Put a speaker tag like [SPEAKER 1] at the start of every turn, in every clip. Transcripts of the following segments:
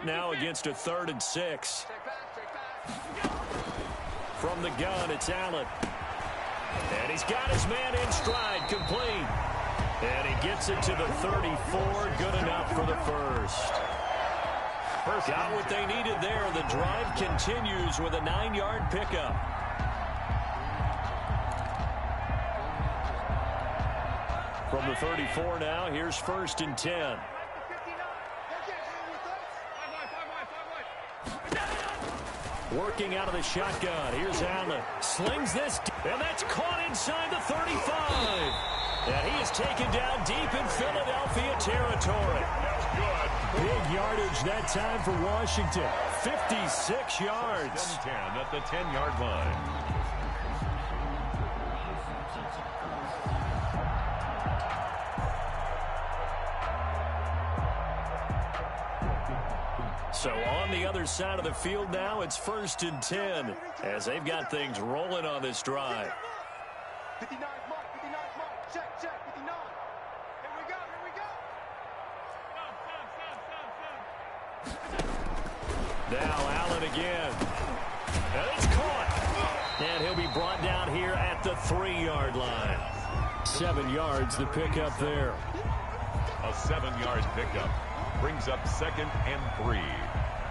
[SPEAKER 1] up now against a 3rd and 6. From the gun, it's Allen. And he's got his man in stride, complete. And he gets it to the 34, good enough for the first. Got what they needed there. The drive continues with a 9-yard pickup. From the 34 now, here's 1st and 10. Working out of the shotgun. Here's Allen. Slings this, and that's caught inside the 35. And he is taken down deep in Philadelphia territory. Big yardage that time for Washington. 56 yards.
[SPEAKER 2] 10 at the 10-yard line.
[SPEAKER 1] So on the other side of the field now, it's 1st and 10 as they've got things rolling on this drive.
[SPEAKER 3] 59 mark, check, 59. Here we go.
[SPEAKER 1] Now Allen again. And it's caught. And he'll be brought down here at the 3-yard line. 7 yards, the pickup there.
[SPEAKER 2] A 7-yard pickup brings up 2nd and 3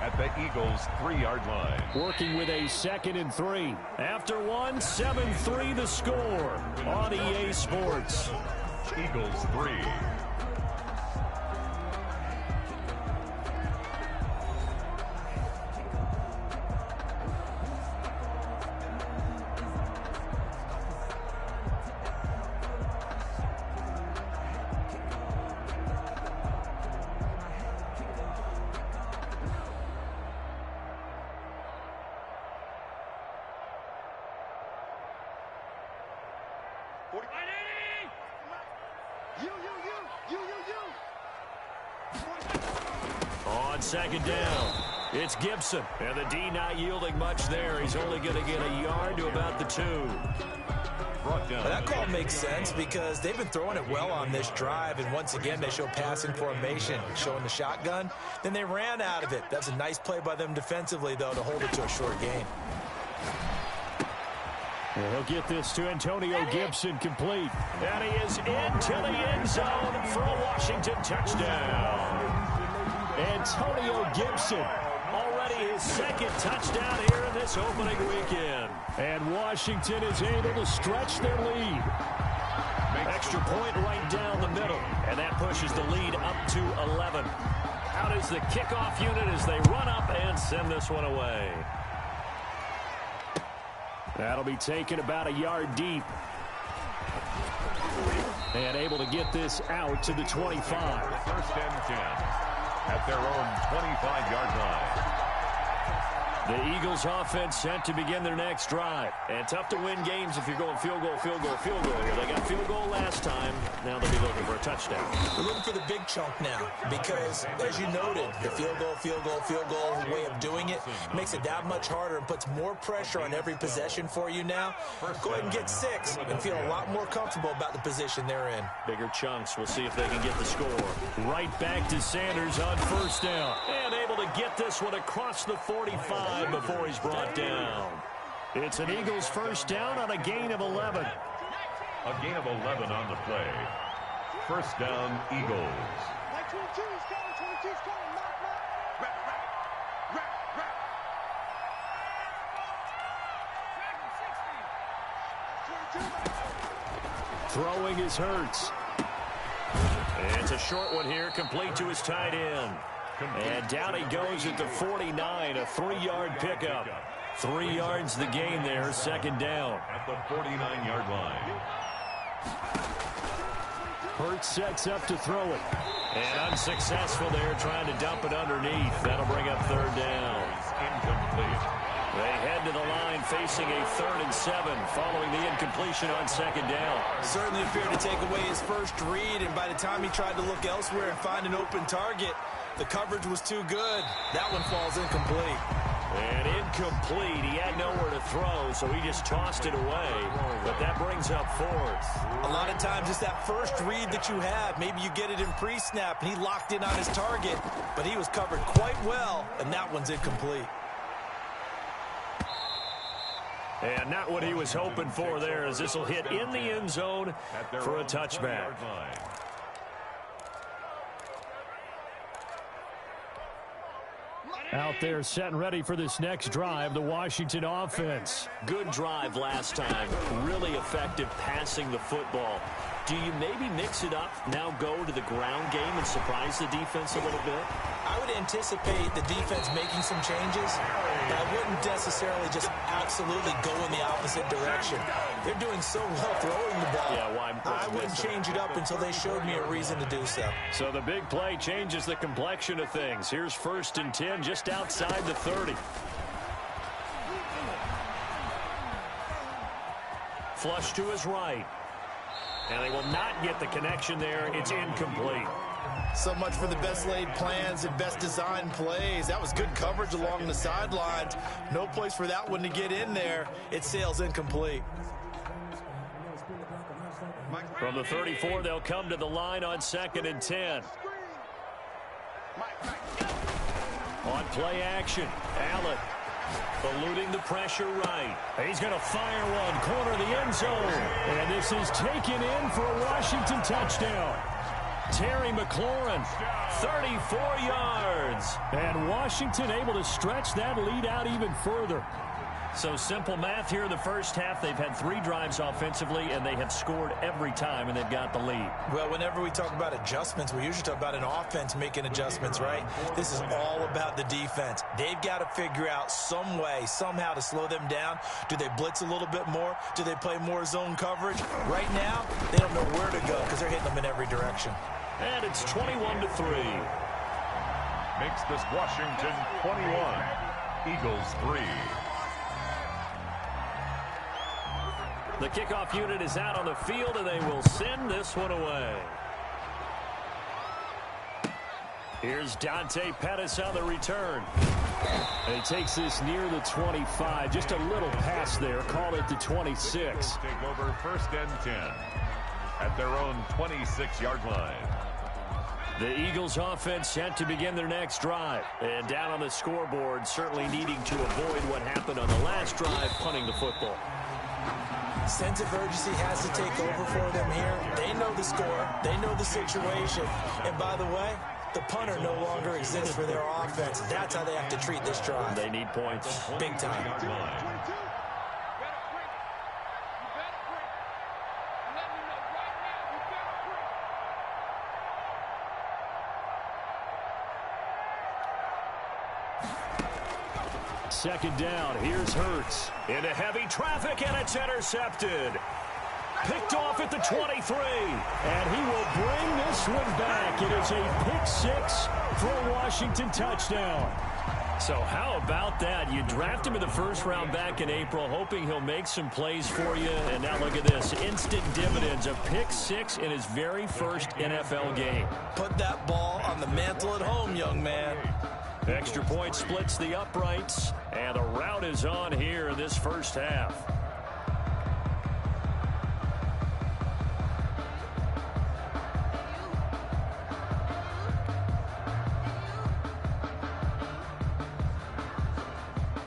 [SPEAKER 2] at the Eagles' 3-yard line.
[SPEAKER 1] Working with a 2nd and 3. After one, 7-3 the score on EA Sports.
[SPEAKER 2] Eagles 3.
[SPEAKER 1] On 2nd down, it's Gibson. And the D not yielding much there. He's only going to get a yard to about the 2.
[SPEAKER 4] Well, that call makes sense because they've been throwing it well on this drive, and once again they show passing formation, showing the shotgun. Then they ran out of it. That's a nice play by them defensively, though, to hold it to a short gain.
[SPEAKER 1] Well, he'll get this to Antonio Gibson, complete. And he is into the end zone for a Washington touchdown. Antonio Gibson, already his 2nd touchdown here in this opening weekend. And Washington is able to stretch their lead. Extra point right down the middle. And that pushes the lead up to 11. Out is the kickoff unit as they run up and send this one away. That'll be taken about a yard deep. And able to get this out to the 25.
[SPEAKER 2] 1st and 10 at their own 25-yard line.
[SPEAKER 1] The Eagles offense set to begin their next drive. And tough to win games if you're going field goal, field goal, field goal here. They got field goal last time. Now they'll be looking for a touchdown.
[SPEAKER 4] They're looking for the big chunk now because, as you noted, the field goal way of doing it makes it that much harder and puts more pressure on every possession for you now. Go ahead and get 6 and feel a lot more comfortable about the position they're in.
[SPEAKER 1] Bigger chunks. We'll see if they can get the score. Right back to Sanders on 1st down. And able to get this one across the 45 before he's brought down. It's an Eagles 1st down on a gain of 11.
[SPEAKER 2] A gain of 11 on the play. 1st down, Eagles.
[SPEAKER 1] Throwing is Hurts. And it's a short one here, complete to his tight end. And down he goes at the 49, a 3-yard pickup. 3 yards the gain there, 2nd down.
[SPEAKER 2] At the 49-yard line.
[SPEAKER 1] Hurts sets up to throw it. And unsuccessful there, trying to dump it underneath. That'll bring up 3rd down.
[SPEAKER 2] Incomplete.
[SPEAKER 1] They head to the line facing a 3rd and 7 following the incompletion on 2nd down.
[SPEAKER 4] Certainly appeared to take away his first read, and by the time he tried to look elsewhere and find an open target, the coverage was too good. That one falls incomplete.
[SPEAKER 1] And incomplete. He had nowhere to throw, so he just tossed it away. But that brings up fourth.
[SPEAKER 4] A lot of times it's that first read that you have. Maybe you get it in pre-snap, and he locked in on his target, but he was covered quite well, and that one's incomplete.
[SPEAKER 1] And not what he was hoping for there, as this will hit in the end zone for a touchback. Out there set and ready for this next drive, the Washington offense. Good drive last time. Really effective passing the football. Do you maybe mix it up, now go to the ground game and surprise the defense a little bit?
[SPEAKER 4] I would anticipate the defense making some changes, but I wouldn't necessarily just absolutely go in the opposite direction. They're doing so well throwing the ball.
[SPEAKER 1] Yeah,
[SPEAKER 4] I wouldn't change it up until they showed me a reason to do so.
[SPEAKER 1] So the big play changes the complexion of things. Here's 1st and 10 just outside the 30. Flush to his right. And they will not get the connection there. It's incomplete.
[SPEAKER 4] So much for the best laid plans and best designed plays. That was good coverage along the sidelines. No place for that one to get in there. It sails incomplete.
[SPEAKER 1] From the 34, they'll come to the line on 2nd and 10. On play action, Allen eluding the pressure right. He's going to fire one, corner of the end zone. And this is taken in for a Washington touchdown. Terry McLaurin, 34 yards. And Washington able to stretch that lead out even further. So simple math here in the first half. They've had 3 drives offensively, and they have scored every time, and they've got the lead.
[SPEAKER 4] Well, whenever we talk about adjustments, we usually talk about an offense making adjustments, right? This is all about the defense. They've got to figure out some way, somehow to slow them down. Do they blitz a little bit more? Do they play more zone coverage? Right now, they don't know where to go because they're hitting them in every direction.
[SPEAKER 1] And it's 21-3.
[SPEAKER 2] Makes this Washington 21. Eagles 3.
[SPEAKER 1] The kickoff unit is out on the field, and they will send this one away. Here's Dante Pettis on the return. And he takes this near the 25. Just a little pass there. Call it the 26.
[SPEAKER 2] Take over 1st and 10 at their own 26-yard line.
[SPEAKER 1] The Eagles offense set to begin their next drive. And down on the scoreboard, certainly needing to avoid what happened on the last drive, punting the football.
[SPEAKER 4] Sense of urgency has to take over for them here. They know the score. They know the situation. And by the way, the punter no longer exists for their offense. That's how they have to treat this drive.
[SPEAKER 1] They need points.
[SPEAKER 4] Big time.
[SPEAKER 1] Second down, here's Hurts. Into heavy traffic, and it's intercepted. Picked off at the 23. And he will bring this one back. It is a pick 6 for a Washington touchdown. So how about that? You draft him in the first round back in April, hoping he'll make some plays for you. And now look at this. Instant dividends. A pick 6 in his very first NFL game.
[SPEAKER 4] Put that ball on the mantle at home, young man.
[SPEAKER 1] Extra point splits the uprights, and the route is on here in this first half.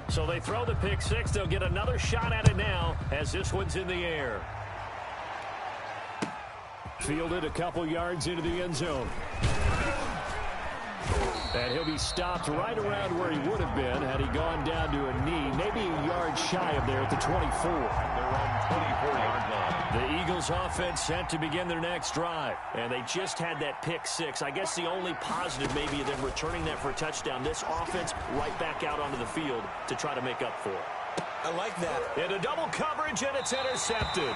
[SPEAKER 1] So they throw the pick 6. They'll get another shot at it now as this one's in the air. Fielded a couple yards into the end zone. And he'll be stopped right around where he would have been had he gone down to a knee, maybe a yard shy of there at the 24.
[SPEAKER 2] They're on 24-yard line.
[SPEAKER 1] The Eagles offense set to begin their next drive. And they just had that pick 6. I guess the only positive maybe of them returning that for a touchdown. This offense right back out onto the field to try to make up for it.
[SPEAKER 4] I like that.
[SPEAKER 1] Into double coverage, and it's intercepted.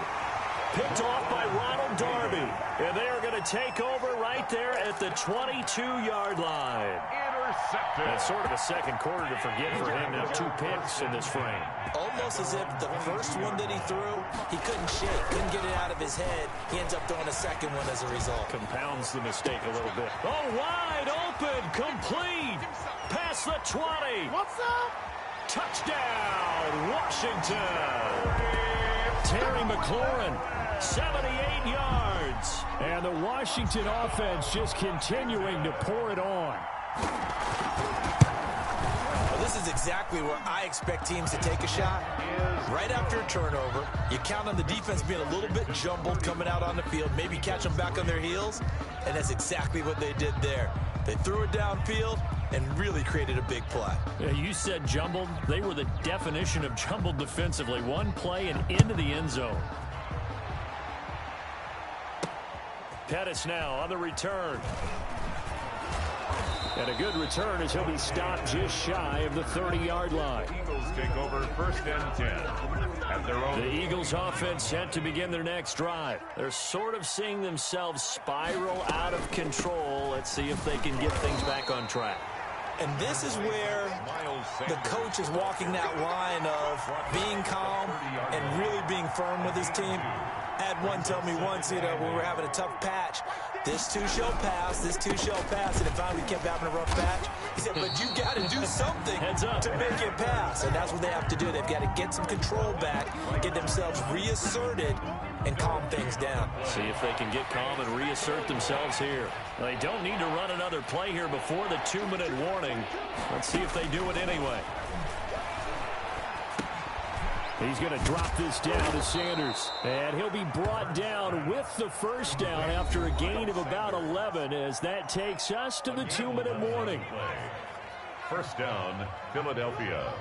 [SPEAKER 1] Picked off by Ronald Darby. And they are going to take over right there at the 22-yard line.
[SPEAKER 2] Intercepted.
[SPEAKER 1] That's sort of a second quarter to forget for him. Now 2 picks in this frame.
[SPEAKER 4] Almost as if the first one that he threw, he couldn't shake, couldn't get it out of his head. He ends up throwing a second one as a result.
[SPEAKER 1] Compounds the mistake a little bit. Oh, wide open, complete. Past the 20.
[SPEAKER 3] What's up?
[SPEAKER 1] Touchdown, Washington. Terry McLaurin, 78 yards. And the Washington offense just continuing to pour it on.
[SPEAKER 4] Well, this is exactly where I expect teams to take a shot. Right after a turnover, you count on the defense being a little bit jumbled coming out on the field, maybe catch them back on their heels, and that's exactly what they did there. They threw it downfield and really created a big play.
[SPEAKER 1] Yeah, you said jumbled. They were the definition of jumbled defensively. One play and into the end zone. Pettis now on the return. And a good return as he'll be stopped just shy of the 30-yard line.
[SPEAKER 2] The Eagles take over 1st and 10 at their own.
[SPEAKER 1] The Eagles offense set to begin their next drive. They're sort of seeing themselves spiral out of control. Let's see if they can get things back on track.
[SPEAKER 4] And this is where the coach is walking that line of being calm and really being firm with his team. I had one tell me once, when we were having a tough patch, this too shall pass, this too shall pass, and it finally kept having a rough patch. He said, but you got to do something to make it pass, and that's what they have to do. They've got to get some control back, get themselves reasserted, and calm things down.
[SPEAKER 1] See if they can get calm and reassert themselves here. They don't need to run another play here before the 2-minute warning. Let's see if they do it anyway. He's going to drop this down to Sanders. And he'll be brought down with the first down after a gain of about 11 as that takes us to the 2-minute warning.
[SPEAKER 2] 1st down, Philadelphia.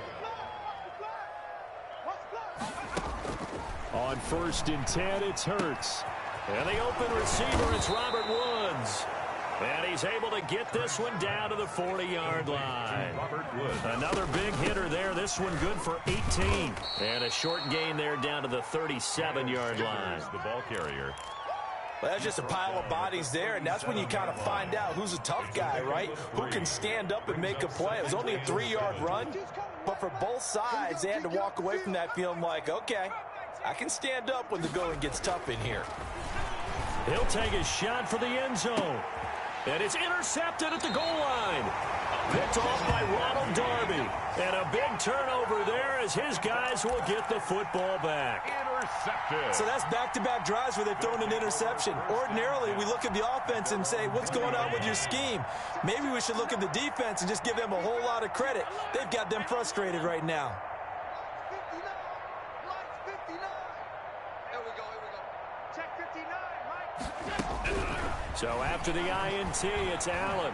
[SPEAKER 1] On 1st and 10, it's Hurts. And the open receiver, it's Robert Woods. And he's able to get this one down to the 40-yard line. Another big hitter there. This one good for 18. And a short gain there down to the 37-yard line.
[SPEAKER 2] The ball carrier.
[SPEAKER 4] Well, that's just a pile of bodies there, and that's when you kind of find out who's a tough guy, right? Who can stand up and make a play. It was only a 3-yard run, but for both sides, they had to walk away from that feeling like, okay, I can stand up when the going gets tough in here.
[SPEAKER 1] He'll take a shot for the end zone. And it's intercepted at the goal line. Picked off by Ronald Darby. And a big turnover there as his guys will get the football back.
[SPEAKER 2] Intercepted.
[SPEAKER 4] So that's back-to-back drives where they've thrown an interception. Ordinarily, we look at the offense and say, what's going on with your scheme? Maybe we should look at the defense and just give them a whole lot of credit. They've got them frustrated right now.
[SPEAKER 3] 59. Lights 59. Here we go. Check 59, Mike.
[SPEAKER 1] So after the INT, it's Allen.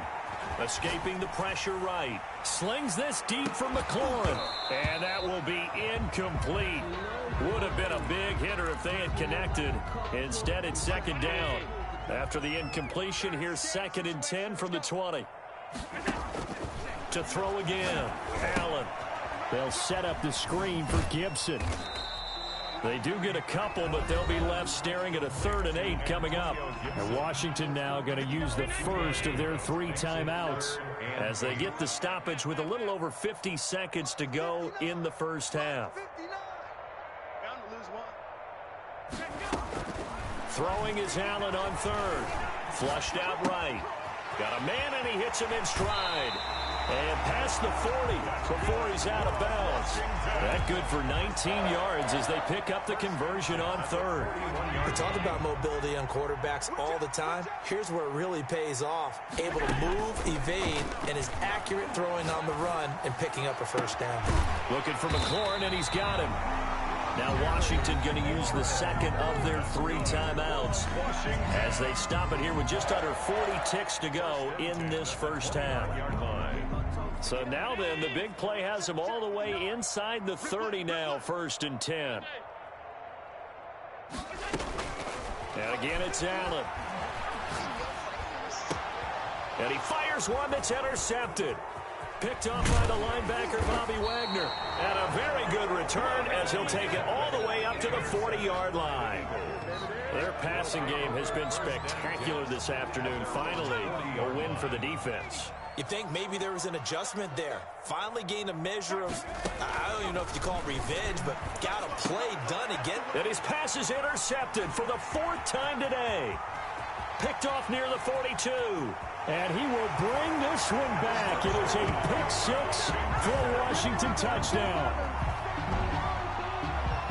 [SPEAKER 1] Escaping the pressure right. Slings this deep from McLaurin. And that will be incomplete. Would have been a big hitter if they had connected. Instead, it's 2nd down. After the incompletion, here's 2nd and 10 from the 20. To throw again. Allen. They'll set up the screen for Gibson. They do get a couple, but they'll be left staring at a 3rd and 8 coming up. And Washington now going to use the first of their 3 timeouts as they get the stoppage with a little over 50 seconds to go in the first half.
[SPEAKER 3] 59. Bound to lose one.
[SPEAKER 1] Throwing is Allen on 3rd. Flushed out right. Got a man, and he hits him in stride. And past the 40 before he's out of bounds. That good for 19 yards as they pick up the conversion on 3rd.
[SPEAKER 4] We talk about mobility on quarterbacks all the time. Here's where it really pays off. Able to move, evade, and is accurate throwing on the run and picking up a first down.
[SPEAKER 1] Looking for McLaurin, and he's got him. Now Washington going to use the second of their 3 timeouts as they stop it here with just under 40 ticks to go in this first half. So now then, the big play has them all the way inside the 30 now, 1st and 10. And again, it's Allen. And he fires one that's intercepted. Picked off by the linebacker, Bobby Wagner. And a very good return as he'll take it all the way up to the 40-yard line. Their passing game has been spectacular this afternoon. Finally, a win for the defense.
[SPEAKER 4] You think maybe there was an adjustment there. Finally gained a measure of, I don't even know if you call it revenge, but got a play done again.
[SPEAKER 1] And his pass is intercepted for the 4th time today. Picked off near the 42. And he will bring this one back. It is a pick 6 for a Washington touchdown.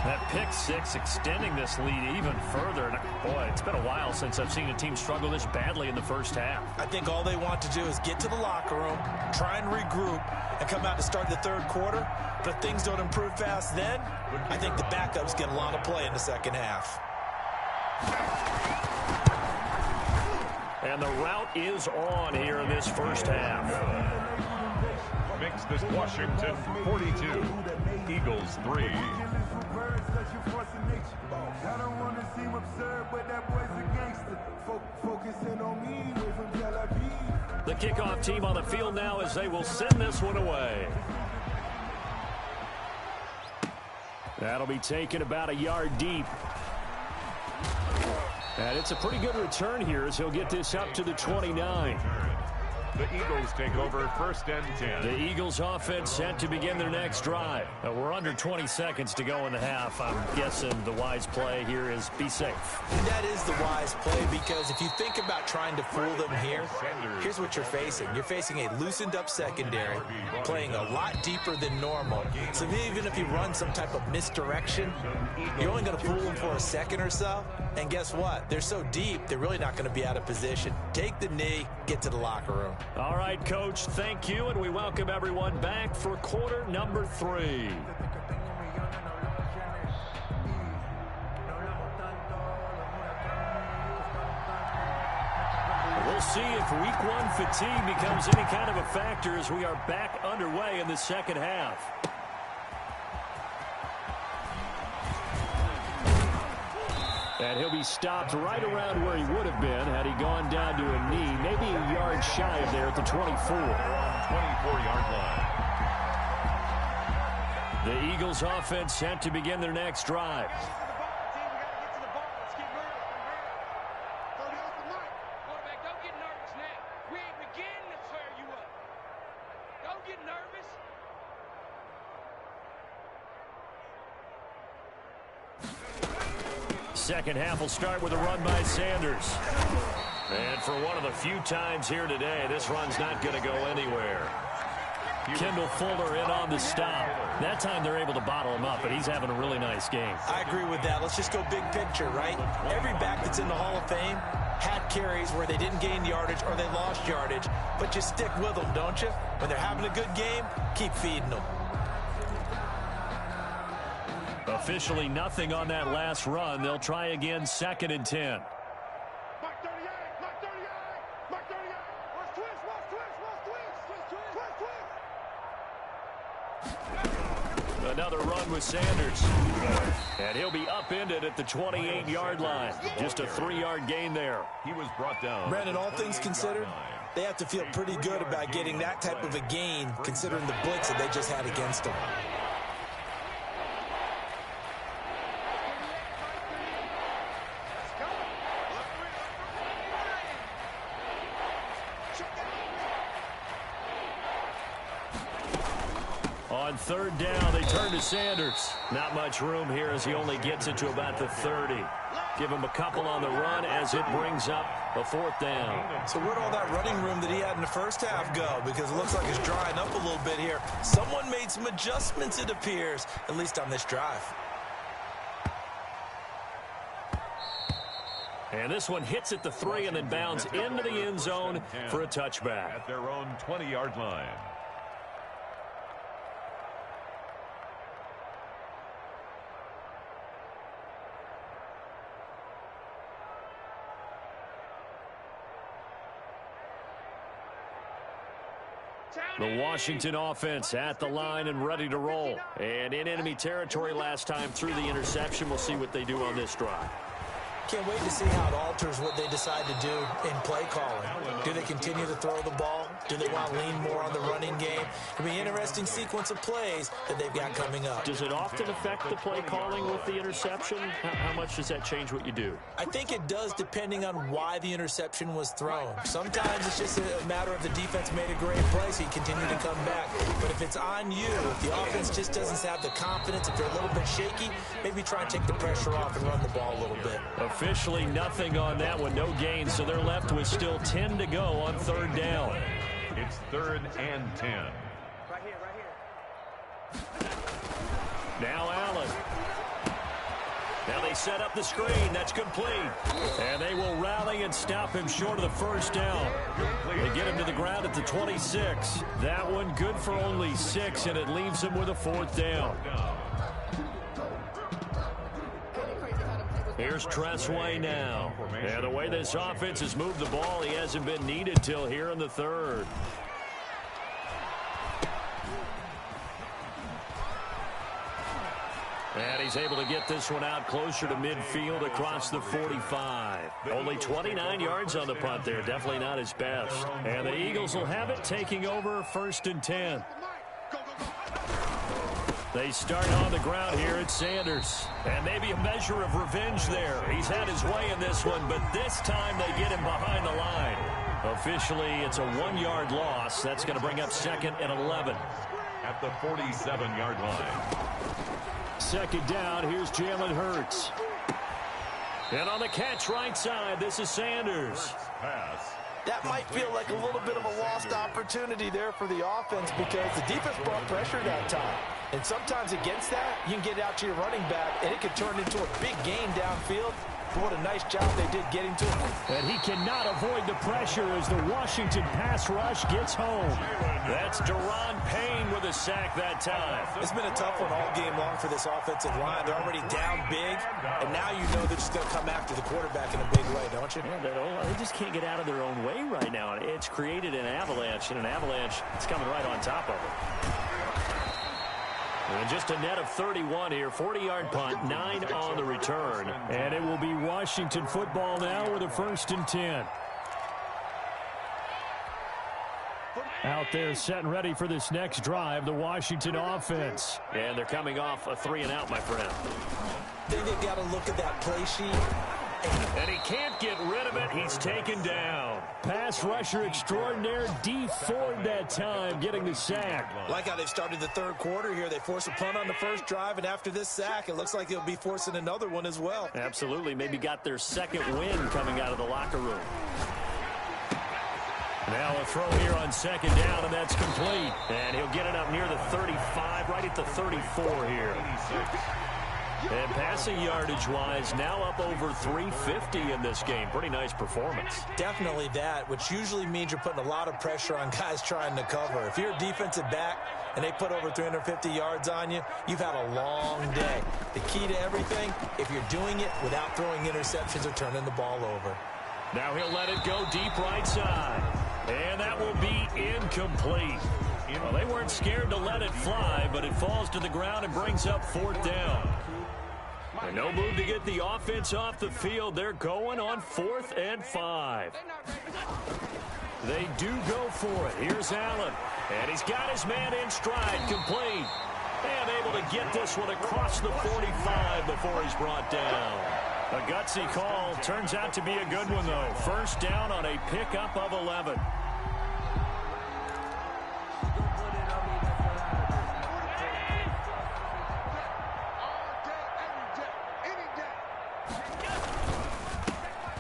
[SPEAKER 5] That pick six extending this lead even further. And boy, it's been a while since I've seen a team struggle this badly in the first half.
[SPEAKER 4] I think all they want to do is get to the locker room, try and regroup, and come out to start the third quarter. But if things don't improve fast then, I think the backups get a lot of play in the second half.
[SPEAKER 1] And the route is on here in this first half.
[SPEAKER 2] Makes this Washington 42, Eagles 3.
[SPEAKER 1] The kickoff team on the field now as they will send this one away. That'll be taken about a yard deep. And it's a pretty good return here as he'll get this up to the 29.
[SPEAKER 2] The Eagles take over first and 10.
[SPEAKER 1] The Eagles offense set to begin their next drive.
[SPEAKER 5] We're under 20 seconds to go in the half. I'm guessing the wise play here is be safe.
[SPEAKER 4] And that is the wise play, because if you think about trying to fool them here, here's what you're facing. You're facing a loosened up secondary, playing a lot deeper than normal. So even if you run some type of misdirection, you're only going to fool them for a second or so. And guess what? They're so deep, they're really not going to be out of position. Take the knee, get to the locker room.
[SPEAKER 1] All right, Coach, thank you, and we welcome everyone back for quarter number 3. We'll see if week 1 fatigue becomes any kind of a factor as we are back underway in the second half. And he'll be stopped right around where he would have been had he gone down to a knee, maybe a yard shy of there at the 24.
[SPEAKER 2] 24-yard line.
[SPEAKER 1] The Eagles offense set to begin their next drive.
[SPEAKER 3] Quarterback, don't get nervous now. We ain't beginning to tear you up. Don't get nervous.
[SPEAKER 1] Second half will start with a run by Sanders. And for one of the few times here today, this run's not going to go anywhere. Kendall Fuller in on the stop. That time they're able to bottle him up, but he's having a really nice game.
[SPEAKER 4] I agree with that. Let's just go big picture, right? Every back that's in the Hall of Fame had carries where they didn't gain yardage or they lost yardage, but you stick with them, don't you? When they're having a good game, keep feeding them.
[SPEAKER 1] Officially nothing on that last run. They'll try again, 2nd and 10.
[SPEAKER 3] Mark 38, Mark 38, Mark 38. Watch twist, watch twist, watch twist. Twist, twist.
[SPEAKER 1] Another run with Sanders. And he'll be upended at the 28-yard line. Just a 3-yard gain there.
[SPEAKER 2] He was brought down.
[SPEAKER 4] Brandon, all things considered, they have to feel pretty good about getting that type of a gain considering the blitz that they just had against them.
[SPEAKER 1] On 3rd down, they turn to Sanders. Not much room here as he only gets it to about the 30. Give him a couple on the run as it brings up a 4th down.
[SPEAKER 4] So where'd all that running room that he had in the first half go? Because it looks like it's drying up a little bit here. Someone made some adjustments, it appears, at least on this drive.
[SPEAKER 1] And this one hits at the 3 and then bounds into the end zone for a touchback.
[SPEAKER 2] At their own 20-yard line.
[SPEAKER 1] The Washington offense at the line and ready to roll. And in enemy territory last time through the interception. We'll see what they do on this drive.
[SPEAKER 4] Can't wait to see how it alters what they decide to do in play calling. Do they continue to throw the ball? Do they want to lean more on the running game? It'll be an interesting sequence of plays that they've got coming up.
[SPEAKER 1] Does it often affect the play calling with the interception? How much does that change what you do?
[SPEAKER 4] I think it does depending on why the interception was thrown. Sometimes it's just a matter of the defense made a great play, so you continue to come back. But if it's on you, if the offense just doesn't have the confidence, if they're a little bit shaky, maybe try and take the pressure off and run the ball a little bit.
[SPEAKER 1] Officially nothing on that one, no gain, so they're left with still 10 to go on 3rd down.
[SPEAKER 2] It's 3rd and 10.
[SPEAKER 3] Right here, right here.
[SPEAKER 1] Now Allen. Now they set up the screen. That's complete. And they will rally and stop him short of the first down. They get him to the ground at the 26. That one good for only 6, and it leaves him with a 4th down. Here's Tressway now. And the way this offense has moved the ball, he hasn't been needed till here in the 3rd. And he's able to get this one out closer to midfield across the 45. Only 29 yards on the punt there. Definitely not his best. And the Eagles will have it, taking over 1st and 10. They start on the ground here at Sanders. And maybe a measure of revenge there. He's had his way in this one, but this time they get him behind the line. Officially, it's a 1-yard loss. That's going to bring up 2nd and 11.
[SPEAKER 2] At the 47-yard line.
[SPEAKER 1] 2nd down, here's Jalen Hurts. And on the catch right side, this is Sanders.
[SPEAKER 2] Pass.
[SPEAKER 4] That might feel like a little bit of a lost opportunity there for the offense because the defense brought pressure that time. And sometimes against that, you can get out to your running back, and it could turn into a big gain downfield. But what a nice job they did getting to him.
[SPEAKER 1] And he cannot avoid the pressure as the Washington pass rush gets home. That's Daron Payne with a sack that time.
[SPEAKER 4] It's been a tough one all game long for this offensive line. They're already down big, and now you know they're just going to come after the quarterback in a big way, don't you?
[SPEAKER 1] Yeah, they just can't get out of their own way right now. It's created an avalanche, and an avalanche is coming right on top of it. And just a net of 31 here. 40-yard punt, 9 on the return. And it will be Washington football now with a 1st and 10. Out there set and ready for this next drive, the Washington offense. And they're coming off a 3-and-out, my friend.
[SPEAKER 4] I think they've got to look at that play sheet.
[SPEAKER 1] And he can't get rid of it. He's taken down. Pass rusher extraordinaire, Dee Ford that time, getting the sack.
[SPEAKER 4] Like how they've started the 3rd quarter here. They force a punt on the 1st drive, and after this sack, it looks like they'll be forcing another one as well.
[SPEAKER 1] Absolutely. Maybe got their 2nd win coming out of the locker room. Now a throw here on 2nd down, and that's complete. And he'll get it up near the 35, right at the 34 here. And passing yardage-wise, now up over 350 in this game. Pretty nice performance.
[SPEAKER 4] Definitely that, which usually means you're putting a lot of pressure on guys trying to cover. If you're a defensive back and they put over 350 yards on you, you've had a long day. The key to everything, if you're doing it without throwing interceptions or turning the ball over.
[SPEAKER 1] Now he'll let it go deep right side. And that will be incomplete. Well, they weren't scared to let it fly, but it falls to the ground and brings up 4th down. And no move to get the offense off the field. They're going on 4th and 5. They do go for it. Here's Allen. And he's got his man in stride, complete. And able to get this one across the 45 before he's brought down. A gutsy call. Turns out to be a good one, though. 1st down on a pickup of 11.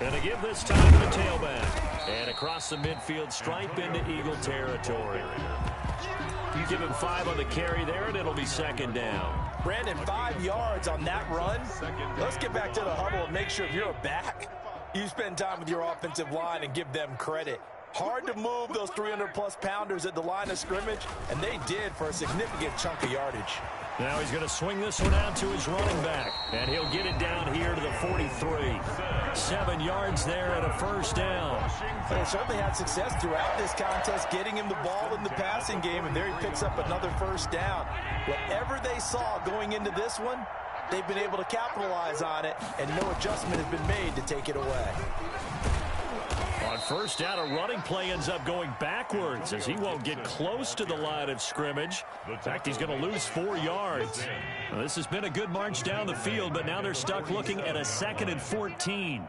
[SPEAKER 1] And a give this time to the tailback. And across the midfield stripe into Eagle territory. You give him 5 on the carry there, and it'll be 2nd down.
[SPEAKER 4] Brandon, 5 yards on that run. Let's get back to the huddle and make sure if you're a back, you spend time with your offensive line and give them credit. Hard to move those 300-plus pounders at the line of scrimmage, and they did for a significant chunk of yardage.
[SPEAKER 1] Now he's going to swing this one out to his running back, and he'll get it down here to the 43. 7 yards there and a 1st down.
[SPEAKER 4] They certainly had success throughout this contest getting him the ball in the passing game, and there he picks up another 1st down. Whatever they saw going into this one, they've been able to capitalize on it, and no adjustment has been made to take it away.
[SPEAKER 1] On 1st down, a running play ends up going backwards as he won't get close to the line of scrimmage. In fact, he's going to lose 4 yards. Now, this has been a good march down the field, but now they're stuck looking at a 2nd and 14.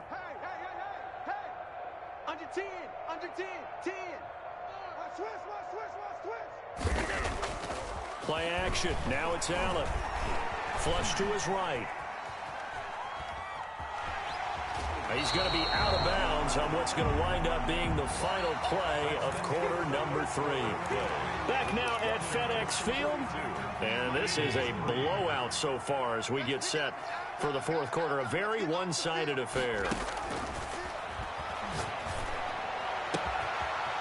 [SPEAKER 3] Under 10, under 10, 10. Switch.
[SPEAKER 1] Play action. Now it's Allen. Flush to his right. He's going to be out of bounds on what's going to wind up being the final play of quarter number 3. Back now at FedEx Field. And this is a blowout so far as we get set for the fourth quarter. A very one-sided affair.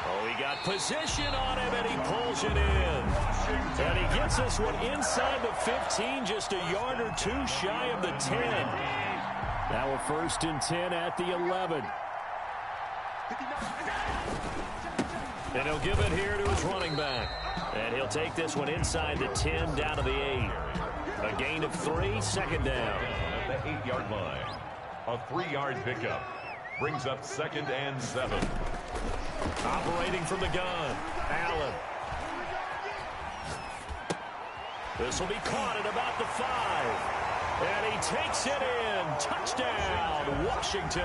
[SPEAKER 1] Oh, he got position on him, and he pulls it in. And he gets this one inside the 15, just a yard or two shy of the 10. Now a 1st and 10 at the 11. And he'll give it here to his running back. And he'll take this one inside the 10 down to the 8. A gain of 3, 2nd down.
[SPEAKER 2] At the 8-yard line. A 3-yard pickup. Brings up 2nd and 7.
[SPEAKER 1] Operating from the gun. Allen. This will be caught at about the 5. And he takes it in. Touchdown, Washington.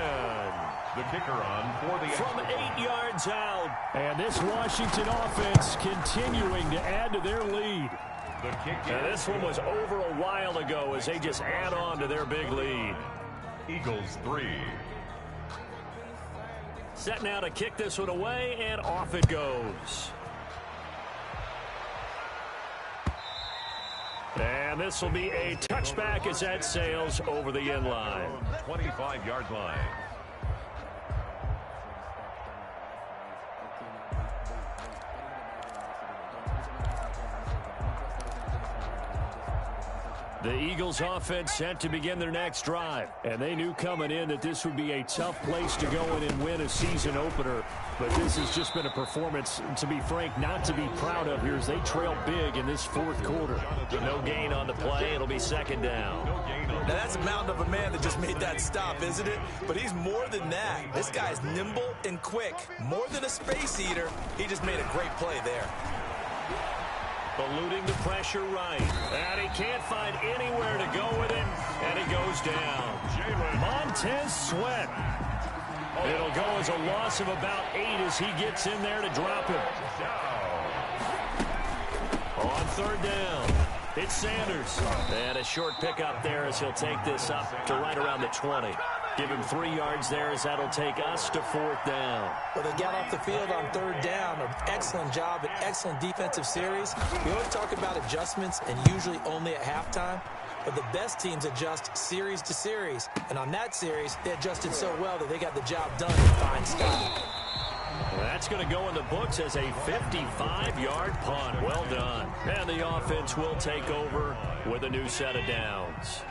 [SPEAKER 2] The kicker on for the
[SPEAKER 1] from 8 yards out. And this Washington offense continuing to add to their lead.
[SPEAKER 2] The kick.
[SPEAKER 1] And this one was over a while ago as they just add on to their big lead.
[SPEAKER 2] Eagles 3.
[SPEAKER 1] Set now to kick this one away, and off it goes. And this will be a touchback as that sails over the end line.
[SPEAKER 2] 25-yard line.
[SPEAKER 1] The Eagles offense set to begin their next drive. And they knew coming in that this would be a tough place to go in and win a season opener. But this has just been a performance, to be frank, not to be proud of here as they trail big in this fourth quarter. No gain on the play. It'll be 2nd down.
[SPEAKER 4] Now that's a mountain of a man that just made that stop, isn't it? But he's more than that. This guy's nimble and quick. More than a space eater. He just made a great play there.
[SPEAKER 1] Eluding the pressure right. And he can't find anywhere to go with it. And he goes down. Montez Sweat. It'll go as a loss of about 8 as he gets in there to drop him. On 3rd down, it's Sanders. And a short pickup there as he'll take this up to right around the 20. Give him 3 yards there as that'll take us to 4th down.
[SPEAKER 4] Well, they got off the field on 3rd down. An excellent job, an excellent defensive series. We always talk about adjustments and usually only at halftime. But the best teams adjust series to series. And on that series, they adjusted so well that they got the job done in fine style.
[SPEAKER 1] Well, that's going to go in the books as a 55-yard punt. Well done. And the offense will take over with a new set of downs.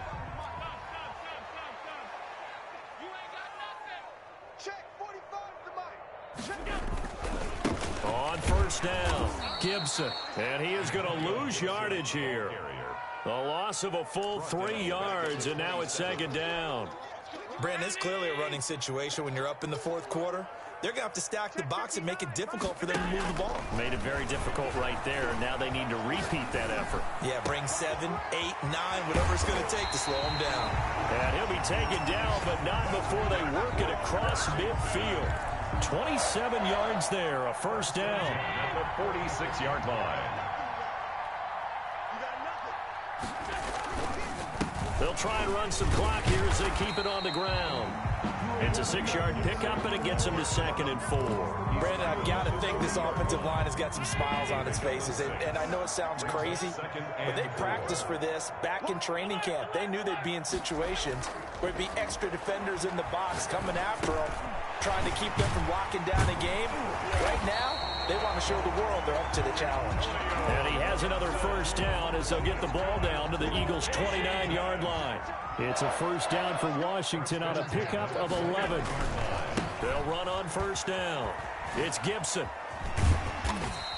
[SPEAKER 1] On 1st down, Gibson. And he is going to lose yardage here. A loss of a full 3 yards, and now it's 2nd down.
[SPEAKER 4] Brandon, it's clearly a running situation when you're up in the fourth quarter. They're going to have to stack the box and make it difficult for them to move the ball.
[SPEAKER 1] Made it very difficult right there. Now they need to repeat that effort.
[SPEAKER 4] Yeah, bring 7, 8, 9, whatever it's going to take to slow him down.
[SPEAKER 1] And he'll be taken down, but not before they work it across midfield. 27 yards there, a 1st down.
[SPEAKER 2] At the 46-yard line.
[SPEAKER 1] They'll try and run some clock here as they keep it on the ground. It's a 6-yard pickup, and it gets them to 2nd and 4.
[SPEAKER 4] Brandon, I've got to think this offensive line has got some smiles on its faces. And I know it sounds crazy, but they practiced for this back in training camp. They knew they'd be in situations where there'd be extra defenders in the box coming after them, trying to keep them from locking down a game. Right now, they want to show the world they're up to the challenge.
[SPEAKER 1] And he has another 1st down as they'll get the ball down to the Eagles' 29-yard line. It's a 1st down for Washington on a pickup of 11. They'll run on 1st down. It's Gibson.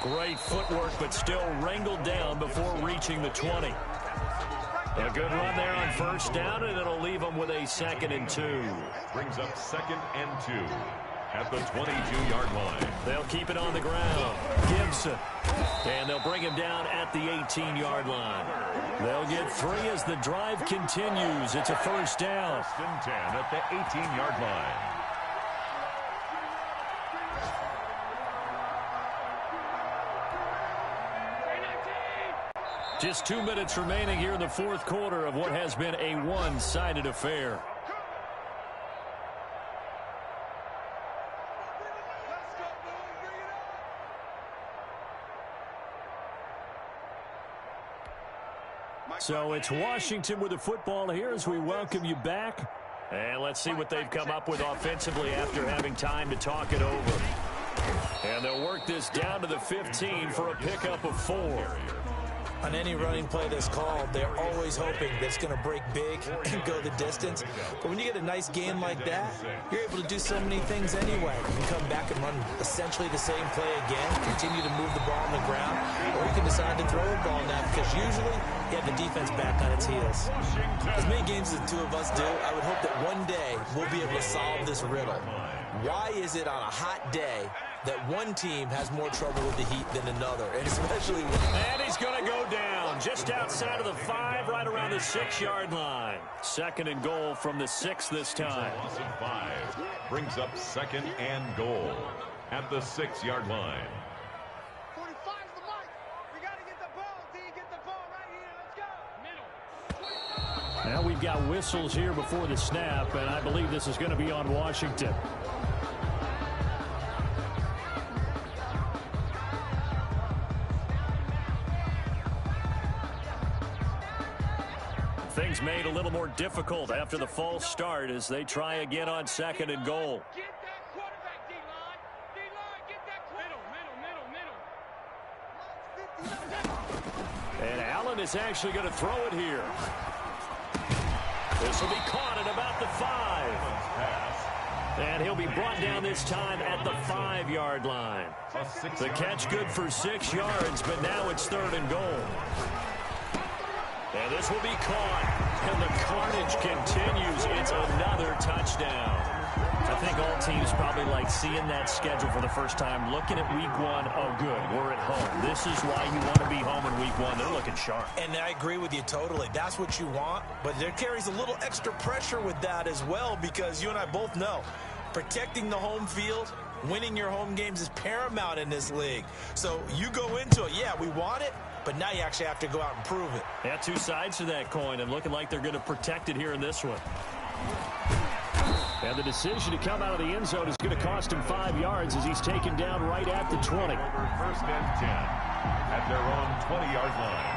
[SPEAKER 1] Great footwork, but still wrangled down before reaching the 20. A good run there on 1st down, and it'll leave them with a 2nd and 2.
[SPEAKER 2] Brings up 2nd and 2. At the 22-yard line.
[SPEAKER 1] They'll keep it on the ground. Gibson. And they'll bring him down at the 18-yard line. They'll get 3 as the drive continues. It's a 1st down.
[SPEAKER 2] 1st and 10 at the 18-yard line.
[SPEAKER 1] Just 2 minutes remaining here in the fourth quarter of what has been a one-sided affair. So it's Washington with the football here as we welcome you back. And let's see what they've come up with offensively after having time to talk it over. And they'll work this down to the 15 for a pickup of 4.
[SPEAKER 4] On any running play that's called, they're always hoping that it's going to break big and go the distance. But when you get a nice gain like that, you're able to do so many things anyway. You can come back and run essentially the same play again, continue to move the ball on the ground, or you can decide to throw the ball now because usually you have the defense back on its heels. As many games as the two of us do, I would hope that one day we'll be able to solve this riddle. Why is it on a hot day that one team has more trouble with the heat than another, and especially when...
[SPEAKER 1] And he's going to go down just outside of the 5, right around the 6-yard line. 2nd and goal from the 6 this time.
[SPEAKER 2] Loss of 5 brings up 2nd and goal at the 6-yard line.
[SPEAKER 3] 45's the mark. We got to get the ball. D, get the ball right here. Let's go. Middle.
[SPEAKER 1] Now we've got whistles here before the snap, and I believe this is going to be on Washington. Things made a little more difficult after the false start as they try again on 2nd and goal.
[SPEAKER 3] Get that quarterback, D-line. D-line, get that middle.
[SPEAKER 1] And Allen is actually going to throw it here. This will be caught at about the 5. And he'll be brought down this time at the 5-yard line. The catch good for 6 yards, but now it's 3rd and goal. And this will be caught. And the carnage continues. It's another touchdown. I think all teams probably like seeing that schedule for the first time, looking at week 1. Oh, good, we're at home. This is why you want to be home in week 1. They're looking sharp.
[SPEAKER 4] And I agree with you totally. That's what you want. But there carries a little extra pressure with that as well because you and I both know protecting the home field, winning your home games is paramount in this league. So you go into it, yeah, we want it, but now you actually have to go out and prove it.
[SPEAKER 1] Yeah, 2 sides to that coin, and looking like they're going to protect it here in this one. And the decision to come out of the end zone is going to cost him 5 yards as he's taken down right at the 20.
[SPEAKER 2] 1st and 10 at their own 20-yard line.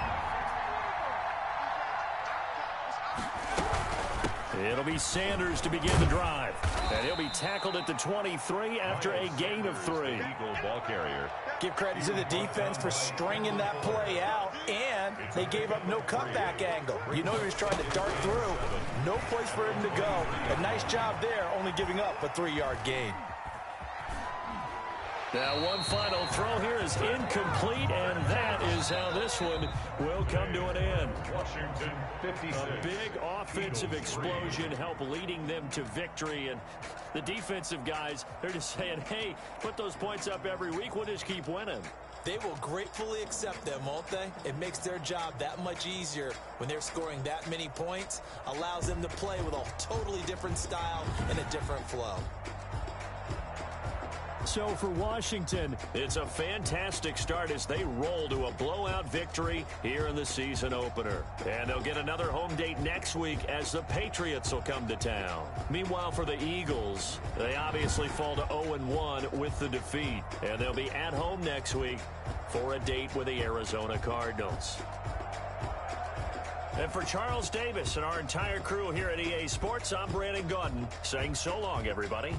[SPEAKER 1] It'll be Sanders to begin the drive. And he'll be tackled at the 23 after a gain of 3.
[SPEAKER 2] Eagle ball carrier.
[SPEAKER 4] Give credit to the defense for stringing that play out, and they gave up no cutback angle. You know he was trying to dart through. No place for him to go. A nice job there, only giving up a 3-yard gain.
[SPEAKER 1] Now one final throw here is incomplete, and that is how this one will come to an end.
[SPEAKER 2] Washington 56.
[SPEAKER 1] A big offensive explosion help leading them to victory, and the defensive guys, they're just saying, hey, put those points up every week, we'll just keep winning.
[SPEAKER 4] They will gratefully accept them, won't they? It makes their job that much easier when they're scoring that many points, allows them to play with a totally different style and a different flow.
[SPEAKER 1] So for Washington, it's a fantastic start as they roll to a blowout victory here in the season opener. And they'll get another home date next week as the Patriots will come to town. Meanwhile, for the Eagles, they obviously fall to 0-1 with the defeat. And they'll be at home next week for a date with the Arizona Cardinals. And for Charles Davis and our entire crew here at EA Sports, I'm Brandon Gaudin saying so long, everybody.